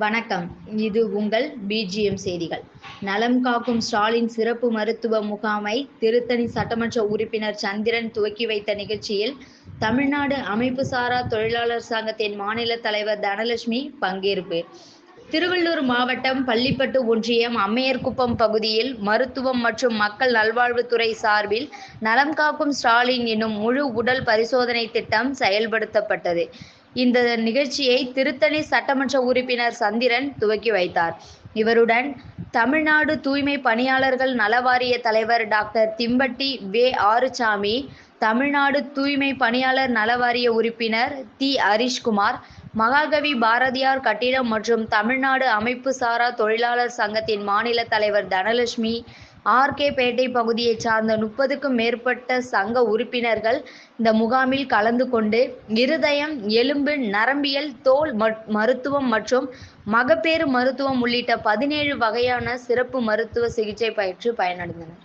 வணக்கம். இது உங்கள் பிஜிஎம் செய்திகள். நலம் காக்கும் ஸ்டாலின் சிறப்பு மருத்துவ முகாமை திருத்தணி சட்டமன்ற உறுப்பினர் சந்திரன் துவக்கி வைத்த நிகழ்ச்சியில் தமிழ்நாடு அமைப்புசாரா தொழிலாளர் சங்கத்தின் மாநில தலைவர் தனலட்சுமி பங்கேற்பு. திருவள்ளூர் மாவட்டம் பள்ளிப்பட்டு ஒன்றியம் அம்மையர்குப்பம் பகுதியில் மருத்துவம் மற்றும் மக்கள் நல்வாழ்வுத்துறை சார்பில் நலம் காக்கும் ஸ்டாலின் எனும் முழு உடல் பரிசோதனை திட்டம் செயல்படுத்தப்பட்டது. இந்த நிகழ்ச்சியை திருத்தணி சட்டமன்ற உறுப்பினர் சந்திரன் துவக்கி வைத்தார். இவருடன் தமிழ்நாடு தூய்மை பணியாளர்கள் நலவாரிய தலைவர் டாக்டர் திம்பட்டி வே. ஆறுசாமி, தமிழ்நாடு தூய்மை பணியாளர் நலவாரிய உறுப்பினர் தி. ஹரிஷ்குமார், மகாகவி பாரதியார் கட்டிடம் மற்றும் தமிழ்நாடு அமைப்பு சாரா தொழிலாளர் சங்கத்தின் மாநில தலைவர் தனலட்சுமி, ஆர்.கே. பேட்டை பகுதியைச் சார்ந்த 30க்கும் மேற்பட்ட சங்க உறுப்பினர்கள் இந்த முகாமில் கலந்து கொண்டு இருதயம், எலும்பு, நரம்பியல், தோல் மருத்துவம் மற்றும் மகப்பேறு மருத்துவம் உள்ளிட்ட 17 வகையான சிறப்பு மருத்துவ சிகிச்சை பெற்று பயனடைந்தனர்.